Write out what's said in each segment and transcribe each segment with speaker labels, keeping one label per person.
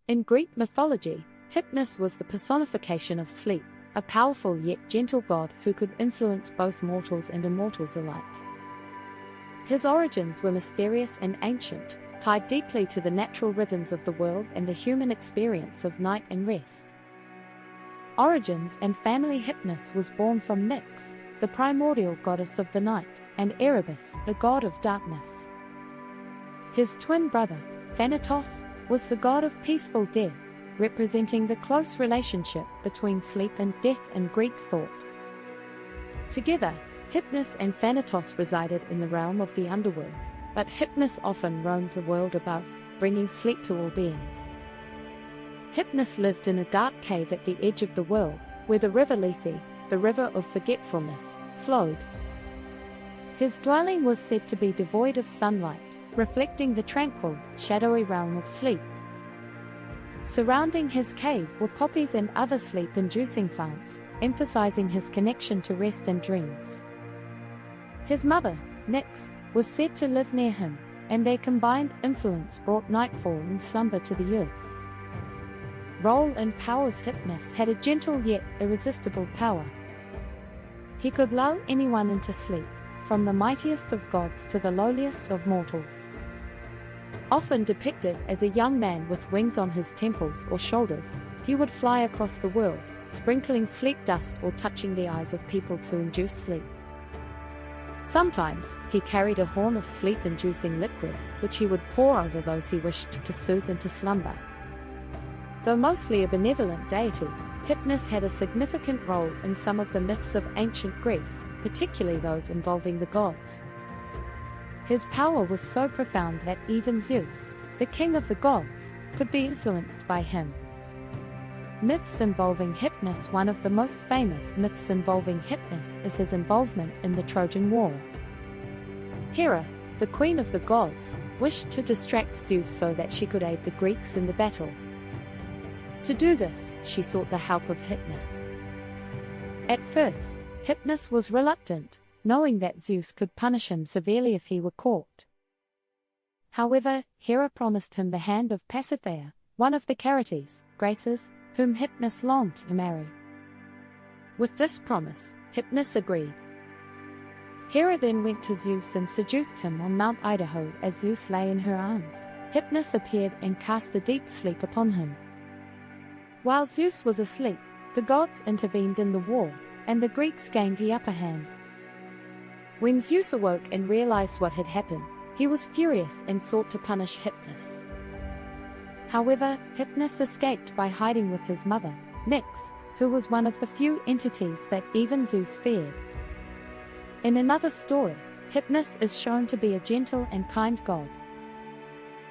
Speaker 1: In Greek mythology, Hypnos was the personification of sleep, a powerful yet gentle god who could influence both mortals and immortals alike. His origins were mysterious and ancient, tied deeply to the natural rhythms of the world and the human experience of night and rest. Origins and family. Hypnos was born from Nyx, the primordial goddess of the night, and Erebus, the god of darkness. His twin brother, Thanatos, was the god of peaceful death, representing the close relationship between sleep and death in Greek thought. Together, Hypnos and Thanatos resided in the realm of the underworld, but Hypnos often roamed the world above, bringing sleep to all beings. Hypnos lived in a dark cave at the edge of the world, where the river Lethe, the river of forgetfulness, flowed. His dwelling was said to be devoid of sunlight, reflecting the tranquil, shadowy realm of sleep. Surrounding his cave were poppies and other sleep-inducing plants, emphasizing his connection to rest and dreams. His mother, Nyx, was said to live near him, and their combined influence brought nightfall and slumber to the earth. Role and powers. Hypnos had a gentle yet irresistible power. He could lull anyone into sleep, from the mightiest of gods to the lowliest of mortals. Often depicted as a young man with wings on his temples or shoulders, he would fly across the world, sprinkling sleep dust or touching the eyes of people to induce sleep. Sometimes, he carried a horn of sleep-inducing liquid, which he would pour over those he wished to soothe into slumber. Though mostly a benevolent deity, Hypnos had a significant role in some of the myths of ancient Greece, particularly those involving the gods. His power was so profound that even Zeus, the king of the gods, could be influenced by him. Myths involving Hypnos. One of the most famous myths involving Hypnos is his involvement in the Trojan War. Hera, the queen of the gods, wished to distract Zeus so that she could aid the Greeks in the battle. To do this, she sought the help of Hypnos. At first, Hypnos was reluctant, knowing that Zeus could punish him severely if he were caught. However, Hera promised him the hand of Pasithea, one of the Charites, Graces, whom Hypnos longed to marry. With this promise, Hypnos agreed. Hera then went to Zeus and seduced him on Mount Idaho. As Zeus lay in her arms, Hypnos appeared and cast a deep sleep upon him. While Zeus was asleep, the gods intervened in the war, and the Greeks gained the upper hand. When Zeus awoke and realized what had happened, he was furious and sought to punish Hypnos. However, Hypnos escaped by hiding with his mother, Nyx, who was one of the few entities that even Zeus feared. In another story, Hypnos is shown to be a gentle and kind god.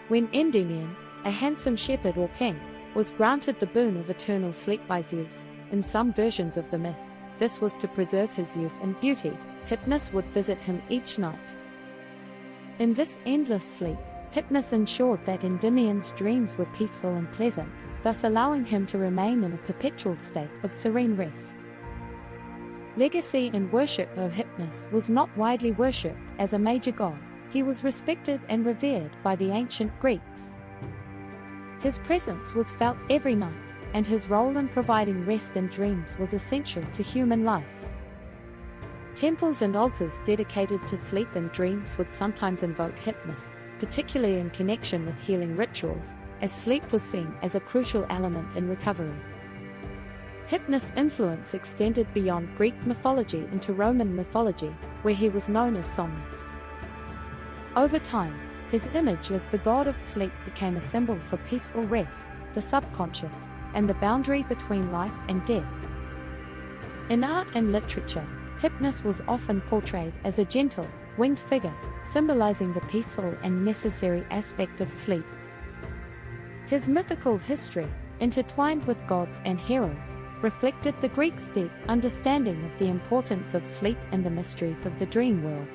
Speaker 1: When Endymion, a handsome shepherd or king, was granted the boon of eternal sleep by Zeus, in some versions of the myth, this was to preserve his youth and beauty. Hypnos would visit him each night. In this endless sleep, Hypnos ensured that Endymion's dreams were peaceful and pleasant, thus allowing him to remain in a perpetual state of serene rest. Legacy and worship of Hypnos was not widely worshipped as a major god. He was respected and revered by the ancient Greeks. His presence was felt every night, and his role in providing rest and dreams was essential to human life. Temples and altars dedicated to sleep and dreams would sometimes invoke Hypnos, particularly in connection with healing rituals, as sleep was seen as a crucial element in recovery. Hypnos' influence extended beyond Greek mythology into Roman mythology, where he was known as Somnus. Over time, his image as the god of sleep became a symbol for peaceful rest, the subconscious, and the boundary between life and death. In art and literature, Hypnos was often portrayed as a gentle, winged figure, symbolizing the peaceful and necessary aspect of sleep. His mythical history, intertwined with gods and heroes, reflected the Greeks' deep understanding of the importance of sleep and the mysteries of the dream world.